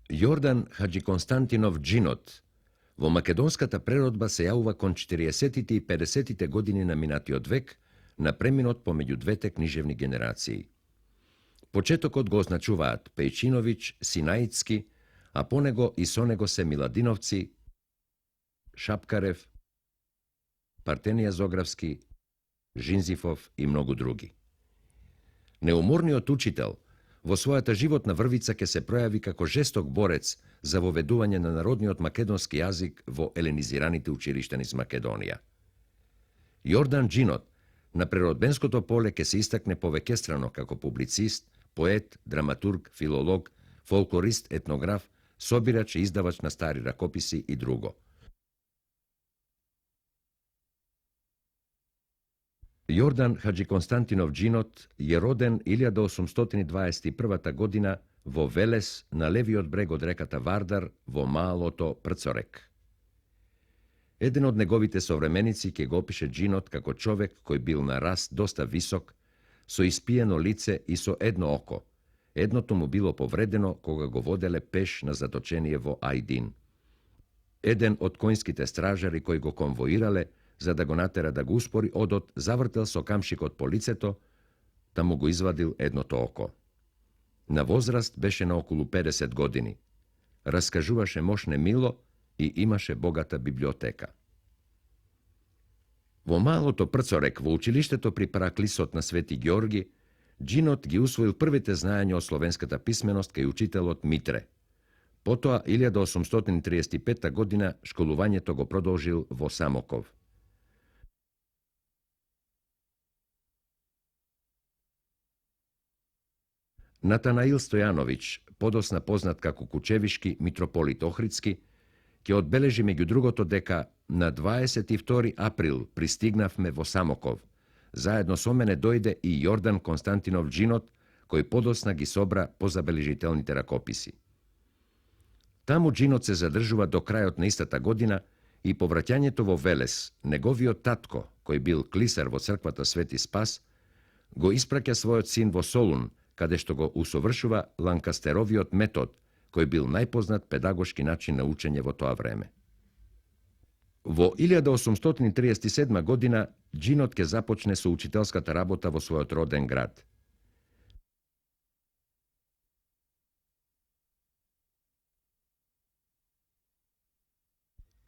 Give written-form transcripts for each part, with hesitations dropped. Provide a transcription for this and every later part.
Јордан Хаџиконстантинов Джинот во македонската преродба се јавува кон 40-тите и 50-тите години на минатиот век, на преминот помеѓу двете книжевни генерации. Почетокот го означуваат Пејчиновиќ, Синаицки, а по него и со него се Миладиновци, Шапкарев, Партенија Зографски, Жинзифов и многу други. Неуморниот учител во својата животна врвица ќе се пројави како жесток борец за воведување на народниот македонски јазик во еленизираните училишта низ Македонија. Јордан Джинот на преродбенското поле ќе се истакне повеќестрано како публицист, поет, драматург, филолог, фолклорист, етнограф, собирач и издавач на стари ракописи и друго. Јордан Хаџиконстантинов Джинот е роден 1821 година во Велес на левиот брег од реката Вардар во малото Прцорек. Еден од неговите современици ќе го опише Джинот како човек кој бил на раст доста висок, со испиено лице и со едно око. Едното му било повредено кога го воделе пеш на заточение во Ајдин. Еден од коњските стражари кои го конвоирале, за да го натера да го успори одот, завртел со камшикот по лицето, та му го извадил едното око. На возраст беше на околу 50 години. Раскажуваше мошне мило и имаше богата библиотека. Во малото Прцорек, во училиштето при Параклисот на Свети Ѓорги, Джинот ги усвоил првите знаења од словенската писменост кај учителот Митре. Потоа, 1835 година, школувањето го продолжил во Самоков. Натанаил Стојановиќ, подосна познат како Кучевишки митрополит Охридски, ќе одбележи меѓу другото дека на 22 април пристигнавме во Самоков. Заедно со мене дојде и Јордан Константинов Джинот, кој подосна ги собра позабележителните ракописи. Таму Джинот се задржува до крајот на истата година и по враќањето во Велес, неговиот татко, кој бил клисар во црквата Свети Спас, го испраќа својот син во Солун, каде што го усовршува Ланкастеровиот метод, кој бил најпознат педагошки начин на учење во тоа време. Во 1837 година Джинот ќе започне со учителската работа во својот роден град.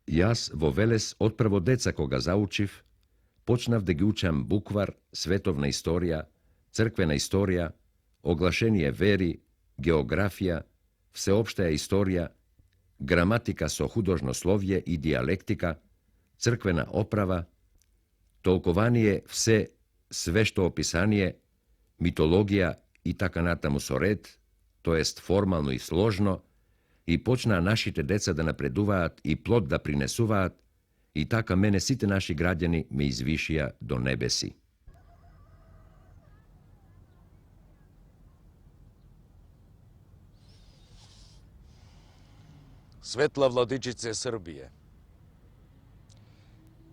Јас во Велес од прво деца кога заучив, почнав да ги учам буквар, световна историја, црквена историја, оглашение вери, географија, всеопштеја историја, граматика со художнословје и диалектика, црквена оправа, толкование све што описание, митологија и така натаму со ред, тоест формално и сложно, и почнаа нашите деца да напредуваат и плод да принесуваат, и така мене сите наши граѓани ме извишија до небеси. Светла владичице Србије,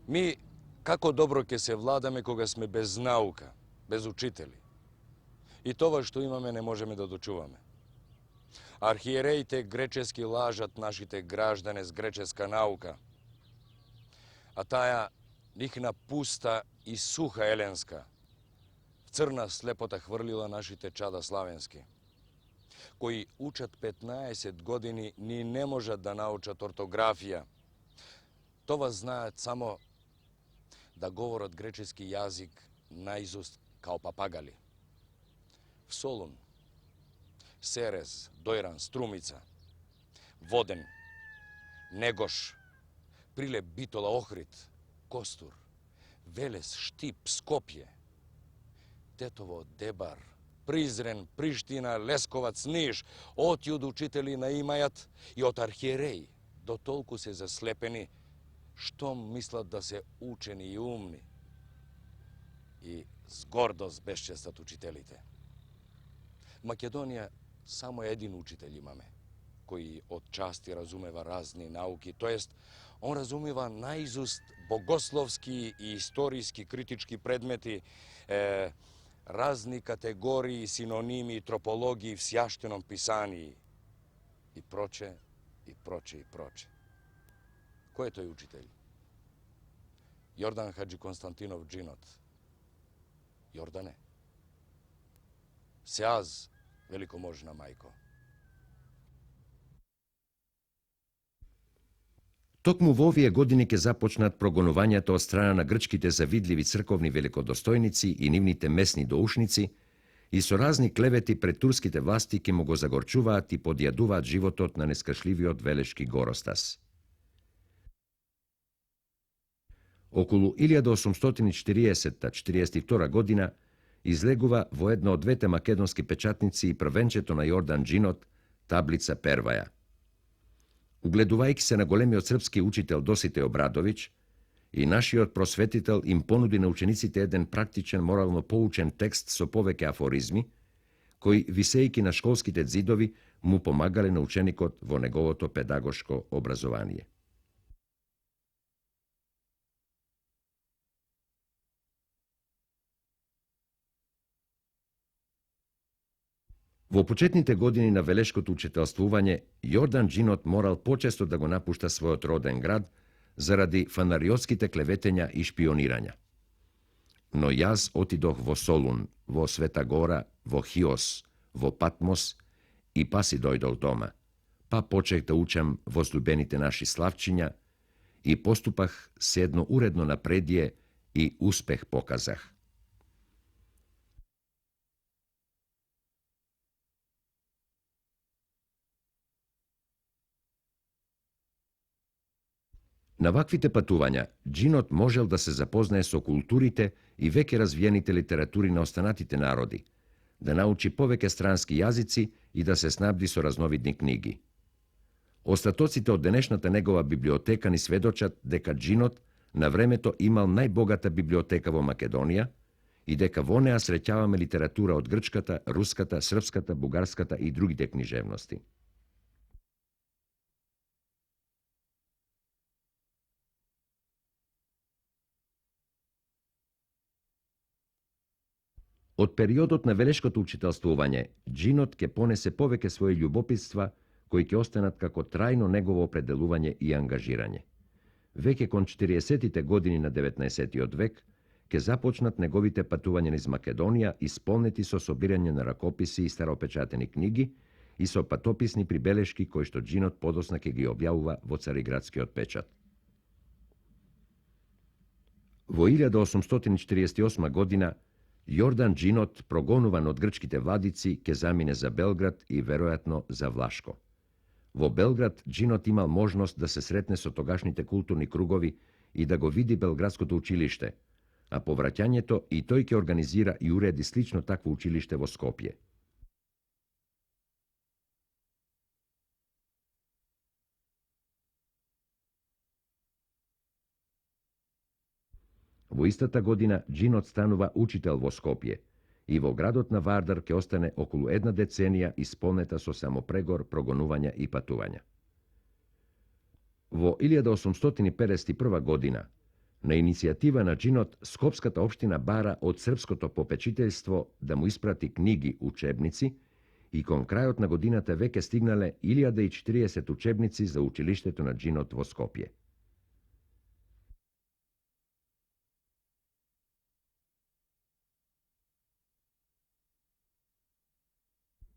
ми како добро ќе се владаме кога сме без наука, без учители. И тоа што имаме не можеме да дочуваме. Архиереите гречески лажат нашите граждане с греческа наука, а таа нихна пуста и суха еленска, в црна слепота хврлила нашите чада славенски, кои учат 15 години ни не можат да научат ортографија. Това знаат само да говорат гречески јазик наизуст као папагали. В Солун, Серез, Дојран, Струмица, Воден, Негош, Прилеп, Битола, Охрид, Костур, Велес, Штип, Скопје, Тетово, Дебар, Призрен, Приштина, Лесковац, Ниш, отјуд учители наимајат и од архиереи до толку се заслепени, што мислат да се учени и умни. И с гордост бесчестат учителите. В Македонија само един учител имаме, кој од части разумева разни науки, тоест он разумева наизуст богословски и историски критички предмети, разни категории, синоними, тропологии в сјаштеном писании. i proče, i proče, i proče. Ko je toj učitelj? Jordan Hadži Konstantinov Džinot. Jordane. Seaz, velikomožna majko. Токму во овие години ќе започнат прогонувањата од страна на грчките завидливи црковни великодостојници и нивните месни доушници и со разни клевети пред турските власти ќе му го загорчуваат и подјадуваат животот на нескршливиот велешки Горостас. Околу 1840-42 година излегува во една од двете македонски печатници и првенчето на Јордан Дžinot, таблица Перваја. Угледувајќи се на големиот српски учител Доситеј Обрадовиќ, и нашиот просветител им понуди на учениците еден практичен, морално поучен текст со повеќе афоризми, кои, висејќи на школските ѕидови, му помагале на ученикот во неговото педагошко образование. Во почетните години на велешкото учителствување, Јордан Дžinot морал почесто да го напушта својот роден град заради фанариотските клеветења и шпионирања. Но јас отидох во Солун, во Света Гора, во Хиос, во Патмос и па си дојдол дома. Па почех да учам возлюбените наши славчиња и поступах се едно уредно напредие и успех показах. На ваквите патувања, Дžinot можел да се запознае со културите и веќе развиените литератури на останатите народи, да научи повеќе странски јазици и да се снабди со разновидни книги. Остатоците од денешната негова библиотека ни сведочат дека Džinot на времето имал најбогата библиотека во Македонија и дека во неа среќаваме литература од грчката, руската, српската, бугарската и другите книжевности. Од периодот на велешкото учителствување, Džinot ќе понесе повеќе своји љубопитства, кои ќе останат како трајно негово определување и ангажирање. Веќе кон 40-тите години на 19-тиот век ќе започнат неговите патувања низ Македонија, исполнети со собирање на ракописи и старопечатени книги и со патописни прибелешки кои што Džinot подосна ќе ги објавува во Цариградскиот печат. Во 1848 година Јордан Džinot, прогонуван од грчките владици, ќе замине за Белград и веројатно за Влашко. Во Белград Džinot имал можност да се сретне со тогашните културни кругови и да го види Белградското училиште, а по враќањето и тој ќе организира и уреди слично такво училиште во Скопје. Во истата година Džinot станува учител во Скопје и во градот на Вардар ќе остане околу една деценија исполнета со самопрегор, прогонувања и патувања. Во 1851 година, на иницијатива на Džinot, Скопската општина бара од српското попечителство да му испрати книги, учебници и кон крајот на годината веќе стигнале 1040 учебници за училиштето на Džinot во Скопје.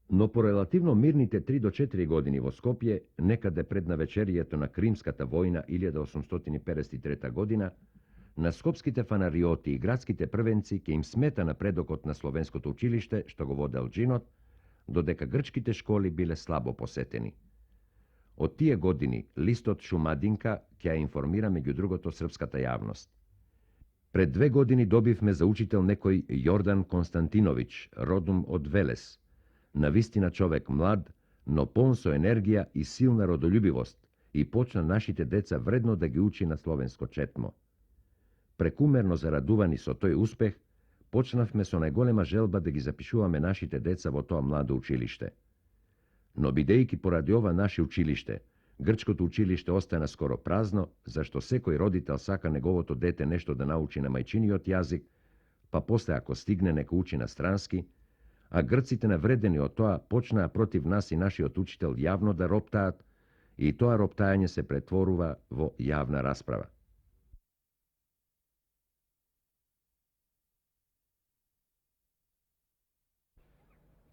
Но по релативно мирните 3 до 4 години во Скопје, некаде пред навечерието на Кримската војна 1853 година, на скопските фанариоти и градските првенци ќе им смета напредокот на словенското училиште што го водел Džinot, додека грчките школи биле слабо посетени. Од тие години листот Шумадинка ќе ја информира меѓу другото српската јавност. Пред 2 години добивме за учител некој Јордан Константиновиќ, родом од Велес, навистина човек млад, но полн со енергија и силна родолюбивост, и почна нашите деца вредно да ги учи на словенско четмо. Прекумерно зарадувани со тој успех, почнавме со најголема желба да ги запишуваме нашите деца во тоа младо училиште. Но бидејќи поради ова наше училиште, грчкото училиште остана скоро празно, зашто секој родител сака неговото дете нешто да научи на мајчиниот јазик, па после ако стигне нека учи на странски, а грците навредени од тоа почнаа против нас и нашиот учител јавно да роптаат и тоа роптање се претворува во јавна расправа.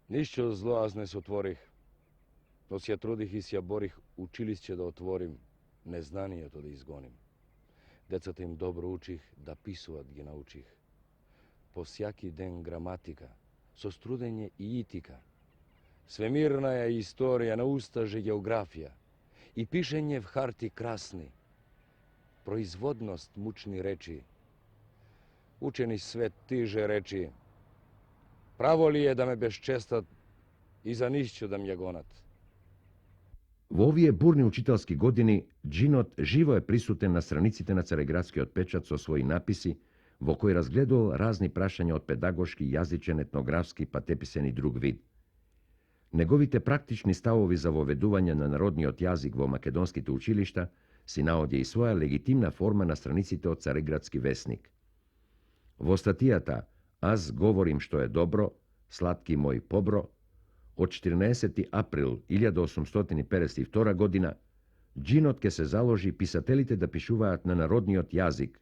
Ништо зло аз не сотворих, но се ја трудих и се ја борих училишće да отворим, незнанието да изгоним. Децата им добро учих, да писуват ги научих. По сјаки ден граматика, со струдење и итика. Свемирна е историја, на устаже географија и пишење в харти красни. Производност мучни речи. Учени свет тиже речи. Право ли е да ме безчестат и за ништо да ме гонат? Во овие бурни учителски години, Джинот живо е присутен на страниците на Цареградскиот печат со своји написи, во кои разгледувал разни прашања од педагошки, јазичен, етнографски, патеписен и друг вид. Неговите практични ставови за воведување на народниот јазик во македонските училишта си наоѓа и своја легитимна форма на страниците од Цареградски весник. Во статијата "Аз говорим што е добро, сладки мој побро", од 14. април 1852 година, Джинот ке се заложи писателите да пишуваат на народниот јазик,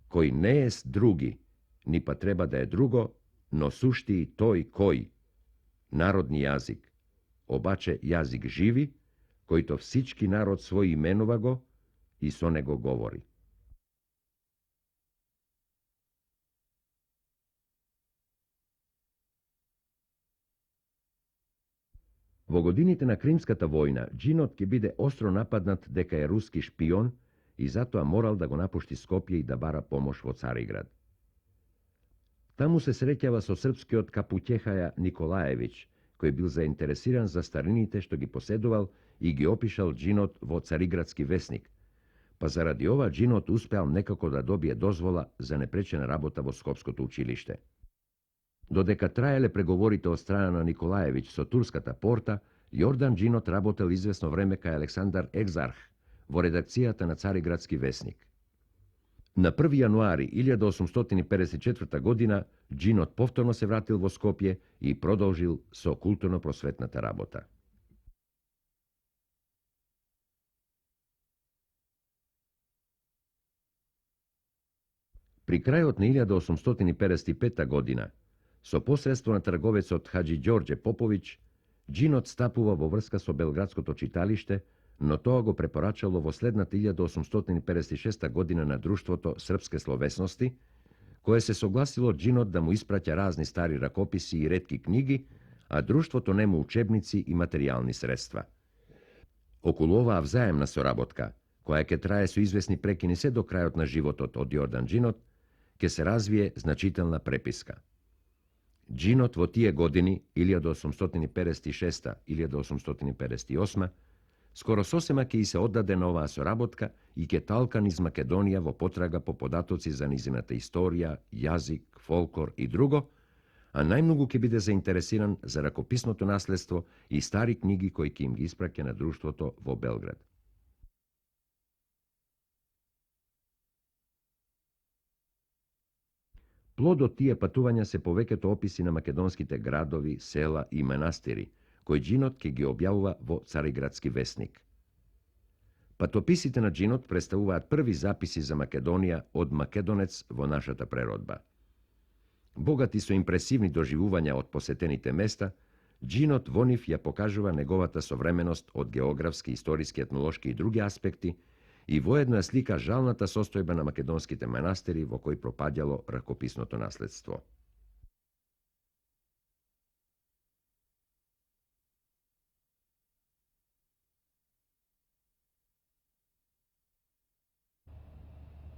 кој не е други, ни па треба да е друго, но сушти тој кој. Народни јазик, обаче јазик живи, којто всички народ свој именува го и со него говори. Во годините на Кримската војна, Джинот ќе биде остро нападнат дека е руски шпион и затоа морал да го напушти Скопје и да бара помош во Цариград. Таму се среќава со српскиот Капуќехаја Николаевиќ, кој бил заинтересиран за старините што ги поседувал и ги опишал Джинот во Цариградски весник, па заради ова Джинот успеал некако да добие дозвола за непречена работа во Скопското училиште. Додека траеле преговорите од страна на Николаевиќ со турската порта, Јордан Джинот работел известно време кај Александар Екзарх во редакцијата на Цариградски весник. На 1. јануари 1854 година Джинот повторно се вратил во Скопје и продолжил со културно-просветната работа. При крајот на 1855 година, со посредство на трговецот Хаџи Ѓорѓе Поповиќ, Джинот стапува во врска со Белградското читалиште, но тоа го препорачало во следната 1856 година на Друштвото српске словесности, кое се согласило Джинот да му испраќа разни стари ракописи и ретки книги, а Друштвото нему учебници и материјални средства. Околу оваа взаемна соработка, која ќе трае со известни прекини се до крајот на животот од Јордан Джинот, ќе се развие значителна преписка. Джинот во тие години, 1856-1858, скоро сосема ќе и се оддаде на оваа соработка и ќе талка низ Македонија во потрага по податоци за низината историја, јазик, фолклор и друго, а најмногу ќе биде заинтересиран за ракописното наследство и стари книги кои ќе им ги испраќа на Друштвото во Белград. Плод од тие патувања се повеќето описи на македонските градови, села и манастири, кои Джинот ќе ги објавува во Цариградски весник. Патописите на Джинот представуваат први записи за Македонија од македонец во нашата преродба. Богати со импресивни доживувања од посетените места, Джинот во нив ја покажува неговата современост од географски, историски, етнолошки и други аспекти, и воедно ја слика жалната состојба на македонските манастири во кои пропаѓало ракописното наследство.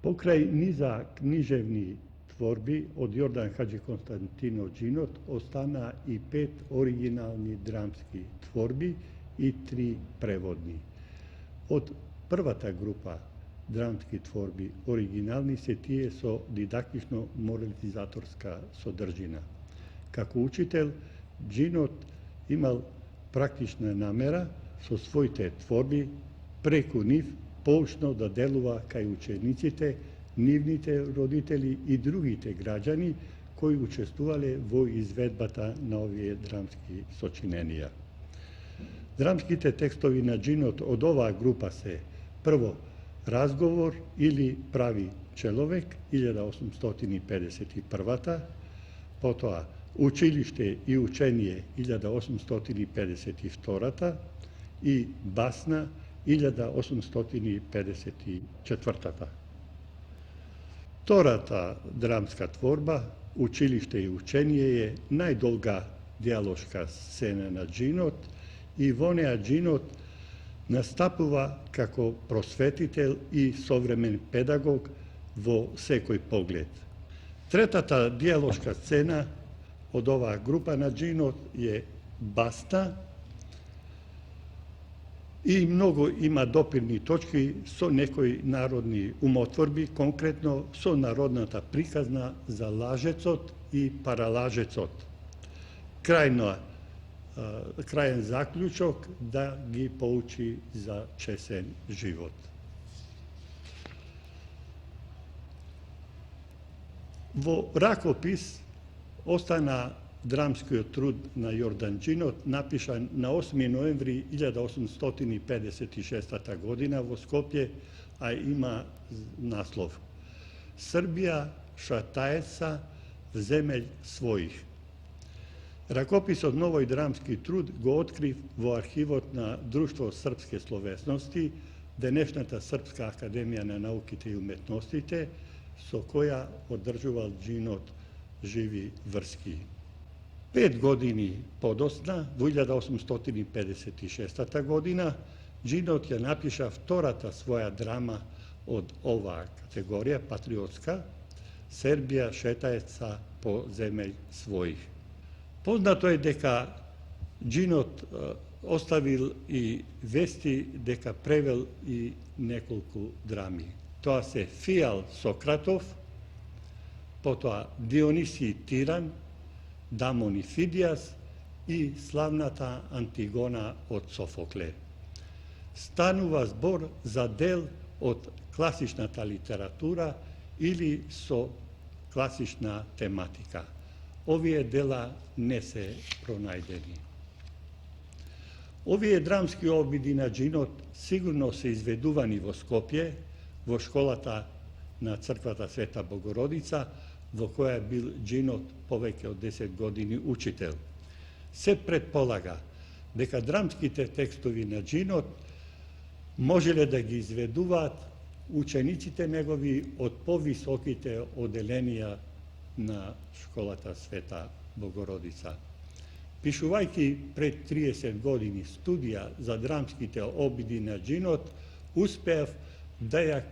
Покрај низа книжевни творби од Јордан Хаџи Константино Джинот остана и 5 оригинални драмски творби и 3 преводни. Од првата група драмски творби оригинални се тие со дидактично морализаторска содржина. Како учител, Джинот имал практична намера со своите творби преку нив поучно да делува кај учениците, нивните родители и другите граѓани кои учествувале во изведбата на овие драмски сочиненија. Драмските текстови на Джинот од оваа група се: прво, Разговор или Прави человек, 1851, потоа Училиште и учение, 1852 и Басна, 1854. Втората драмска творба, Училиште и учение, е најдолга диалошка сцена на Джинот и во неа Джинот настапува како просветител и современ педагог во секој поглед. Третата диалошка сцена од оваа група на Джинот е Басна и многу има допирни точки со некои народни умотворби, конкретно со народната приказна за лажецот и паралажецот. Крајен заклучок да ги поучи за чесен живот. Во ракопис остана драмскиот труд на Јордан Джинот, напишан на 8 ноември 1856 година во Скопје, а има наслов Србија шатаеца в земји својих. Ракописот на овој драмски труд го открив во архивот на Друштво српске словесности, денешната Српска академија на науките и уметностите, со која одржувал Джинот живи врски. 5 години подосна, во 1856 година, Джинот ја напиша втората своја драма од оваа категорија, патриотска, Сербија шетаеца по земји својих. Познато е дека Джинот оставил и вести дека превел и неколку драми. Тоа се Фијал Сократов, потоа Дионисий Тиран, Дамон и Фидијас и славната Антигона од Софокле. Станува збор за дел од класичната литература или со класична тематика. Овие дела не се пронајдени. Овие драмски обиди на Джинот сигурно се изведувани во Скопје, во школата на црквата Света Богородица, во која бил Джинот повеќе од 10 години учител. Се предполага дека драмските текстови на Джинот можеле да ги изведуваат учениците негови од повисоките оделенија на школата Света Богородица. Пишувајќи пред 30 години студија за драмските обиди на Джинот, успеав да ја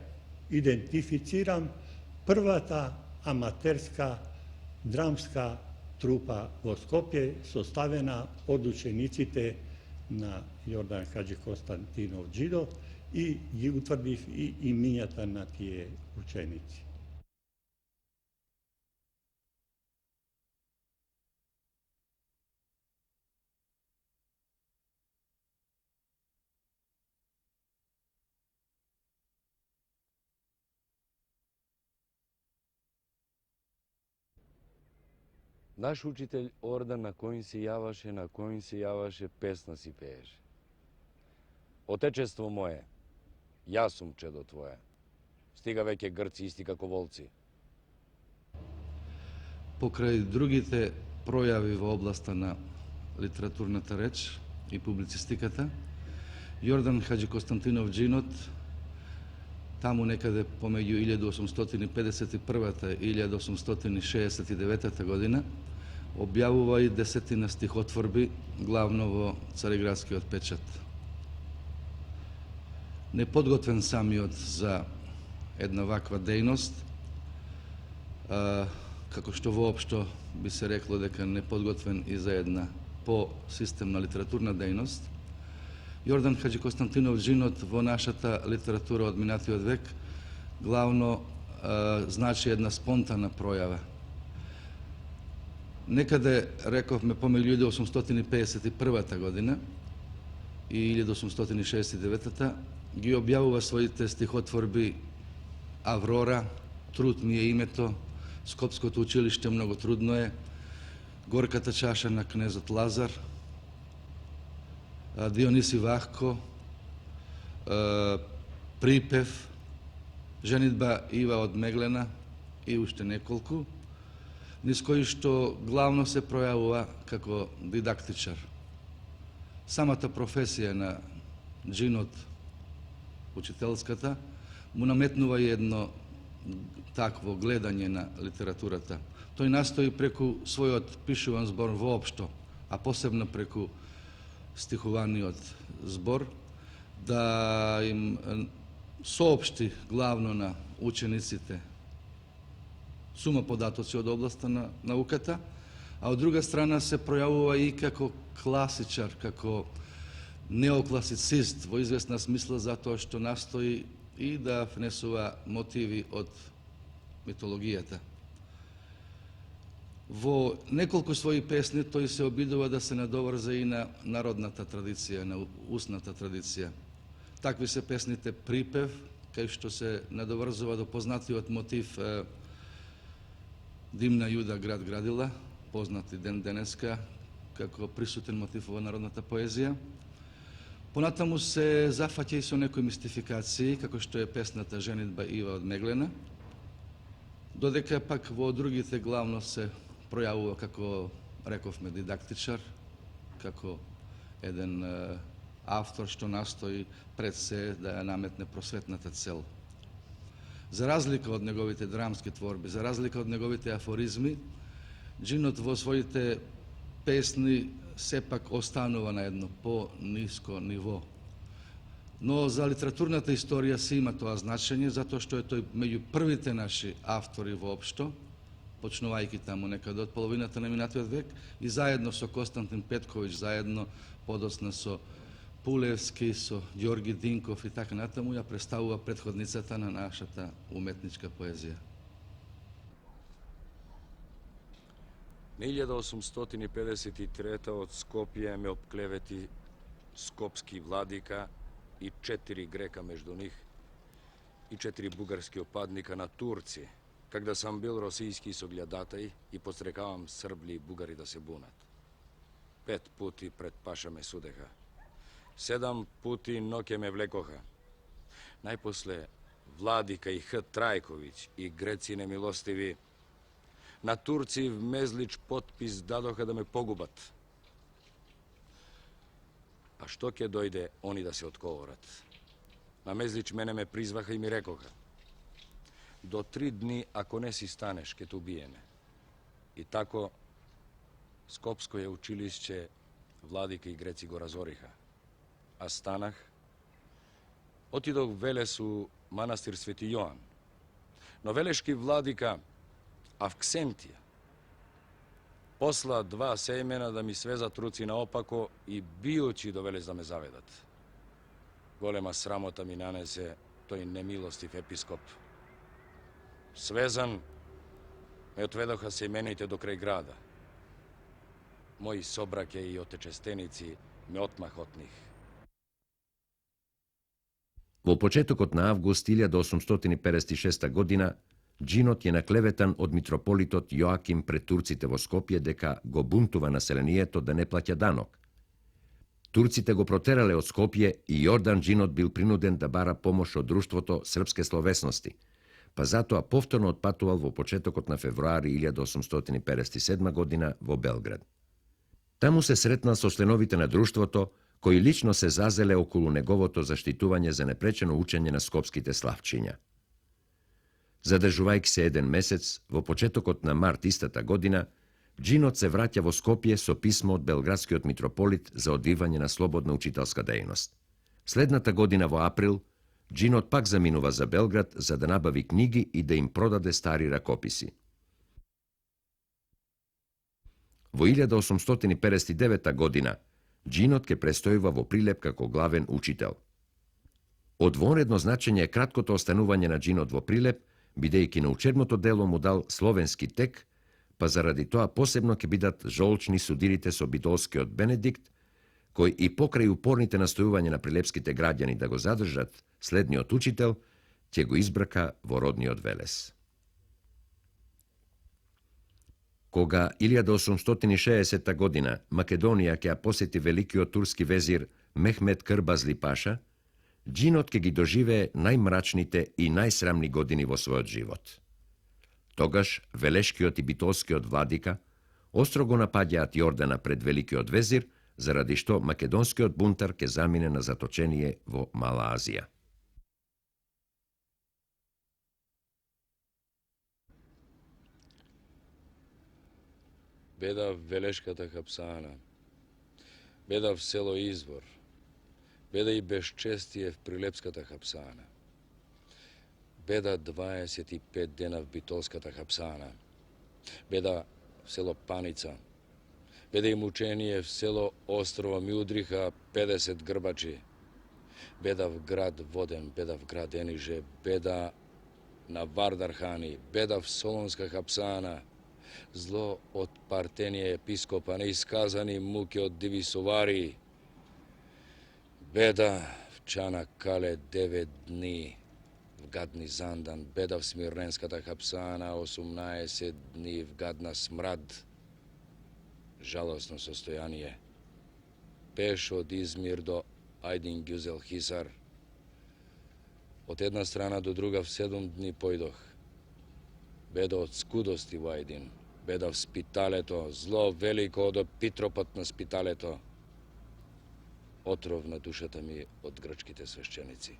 идентифицирам првата аматерска драмска трупа во Скопје, составена од учениците на Јордан Хаџиконстантинов Джинот, и ги утврдив и имињата на тие ученици. Наш учител Ордан на кој се јаваше, песна си пееше. Отечество мое, јас сум чедо твое. Стига веќе грци исти како волци. Покрај другите пројави во областа на литературната реч и публицистиката, Јордан Хаџиконстантинов Джинот, таму некаде помеѓу 1851 и 1869 година, објавува и 10 стихотворби, главно во Цариградскиот печат. Неподготвен самиот за една ваква дејност, како што воопшто би се рекло дека неподготвен и за една по-системна литературна дејност, Јордан Хаџиконстантинов Джинот во нашата литература од минатиот век главно значи една спонтана пројава. Некаде, рековме, помеѓу 1851 година и 1869 ги објавува своите стихотворби Аврора, Труд ми е името, Скопското училиште много трудно е. Горката чаша на кнезот Лазар, Диониси Вахко, Припев, женитба Ива од Меглена и уште неколку, низ кои што главно се пројавува како дидактичар. Самата професија на джинот, учителската, му наметнува едно такво гледање на литературата. Тој настои преку својот пишуван збор воопшто, а посебно преку стихуваниот збор, да им соопшти главно на учениците сума податоци од областа на науката, а од друга страна се пројавува и како класичар, како неокласицист во известна смисла, затоа што настои и да внесува мотиви од митологијата. Во неколку своји песни тој се обидува да се надоврза и на народната традиција, на устната традиција. Такви се песните Припев, кај што се надоврзува до познатиот мотив Димна Јуда град градила, познат и ден денеска, како присутен мотив во народната поезија. Понатаму се зафаќа и со некои мистификации, како што е песната Женитба Ива од Меглена, додека пак во другите главно се пројавува како, рековме, дидактичар, како еден автор што настои пред се да ја наметне просветната цел. За разлика од неговите драмски творби, за разлика од неговите афоризми, джинот во своите песни сепак останува на едно по-ниско ниво. Но за литературната историја си има тоа значење, затоа што е тој меѓу првите наши автори воопшто, почнувајќи таму некаде од половината на минатиот век, и заедно со Константин Петковиќ, заедно подоцна со Пулевски, со Ѓорги Динков и така натаму, ја представува претходницата на нашата уметничка поезија. На 1853 од Скопје ме обклевети скопски владика и 4 грека меѓу нив и 4 бугарски опадника на турци, как да сам бил росијски согледатај и пострекавам србли и бугари да се бунат. 5 пути пред паша ме судеха. 7 пути ноќе ме влекоха. Најпосле владика и Х. Трајковиќ и греци немилостиви на турци в Мезлич потпис дадоха да ме погубат. А што ќе дојде они да се отговорат? На Мезлич мене ме призваха и ми рекоха: до 3 дни ако не си станеш, ќе те убиеме. И тако Скопское училишće владика и греци го разориха. А станах, отидох в Велес у манастир Свети Јоан. Но велешки владика Авксентија посла 2 сејмена да ми свезат руци наопако и бијучи до Велес да ме заведат. Голема срамота ми нанесе тој немилостив епископ. Свезан, ме отведоха сејмените до крај града. Мои собраке и отечестеници ме отмах од нив. Во почетокот на август 1856 година, джинот е наклеветан од митрополитот Јоаким пред турците во Скопје дека го бунтува населението да не плаќа данок. Турците го протерале од Скопје и Јордан Джинот бил принуден да бара помош од Друштвото српске словесности, па затоа повторно отпатувал во почетокот на февруари 1857 година во Белград. Таму се сретнал со членовите на Друштвото, кои лично се зазеле околу неговото заштитување за непречено учење на скопските славчиња. Задржувајќи се 1 месец, во почетокот на март истата година, Джинот се враќа во Скопје со писмо од белградскиот митрополит за одвивање на слободна учителска дејност. Следната година во април, Джинот пак заминува за Белград за да набави книги и да им продаде стари ракописи. Во 1859 година, Джинот ке престојува во Прилеп како главен учител. Од вонредно значење е краткото останување на Джинот во Прилеп, бидејќи на учебното дело му дал словенски тек, па заради тоа посебно ќе бидат жолчни судирите со бидолскиот Бенедикт, кој и покрај упорните настојувања на прилепските граѓани да го задржат следниот учител, ќе го избрака во родниот Велес. Кога 1860 година Македонија ќе ја посети великиот турски везир Мехмед Крбазли Паша, Джинот ќе ги доживее најмрачните и најсрамни години во својот живот. Тогаш велешкиот и битолскиот владика остро го напаѓаат Јордана пред великиот везир, заради што македонскиот бунтар ќе замине на заточение во Мала Азија. Беда велешката хапсана, беда в село Извор, беда и безчестие в Прилепската хапсана, беда 25 дена в Битолската хапсана, беда в село Паница, беда и мучение в село Острово Мјудриха 50 грбачи, беда в град Воден, беда в град Ениже, беда на Вардархани, беда в Солонска хапсана, зло од Партенија епископа, неисказани муки од дивисовари, беда в Чана Кале 9 дни, в гадни Зандан, беда в Смирненската хапсана 18 дни, в гадна смрад, жалосно состојание. Пеш од Измир до Ајдин Ѓузел Хисар, од една страна до друга в 7 дни појдох. Беда од скудости во Ајдин, беда в спиталето, зло велико од опитропот на спиталето, отров на душата ми од грчките свещеници.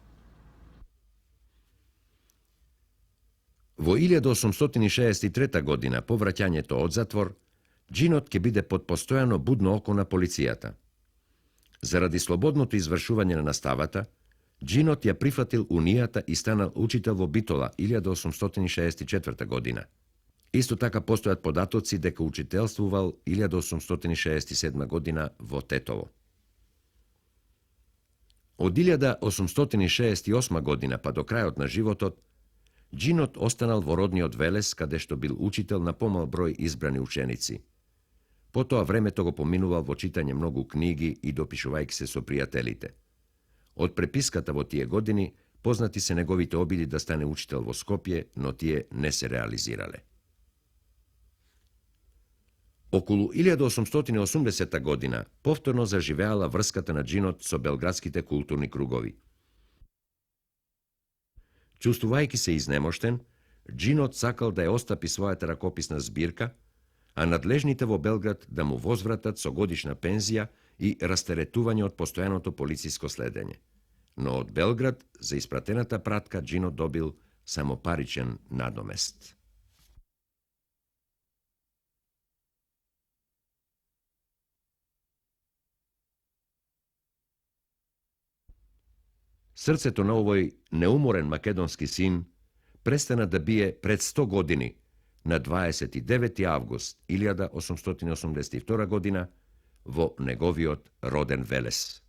Во 1863 година, по враќањето од затвор, Джинот ќе биде под постојано будно око на полицијата. Заради слободното извршување на наставата, Джинот ја прифатил унијата и станал учител во Битола 1864 година. Исто така постојат податоци дека учителствувал 1867 година во Тетово. Од 1868 година па до крајот на животот, Джинот останал во родниот Велес, каде што бил учител на помал број избрани ученици. Потоа времето го поминувал во читање многу книги и допишувајќи се со пријателите. Од преписката во тие години познати се неговите обиди да стане учител во Скопје, но тие не се реализирале. Околу 1880 година повторно заживеала врската на Джинот со белградските културни кругови. Чувствувајќи се изнемоштен, Джинот сакал да ја остапи својата ракописна збирка, а надлежните во Белград да му возвратат со годишна пензија и растеретување од постојаното полициско следење. Но од Белград за испратената пратка Джинот добил само паричен надомест. Срцето на овој неуморен македонски син престана да бие пред 100 години, на 29 август 1882 година во неговиот роден Велес.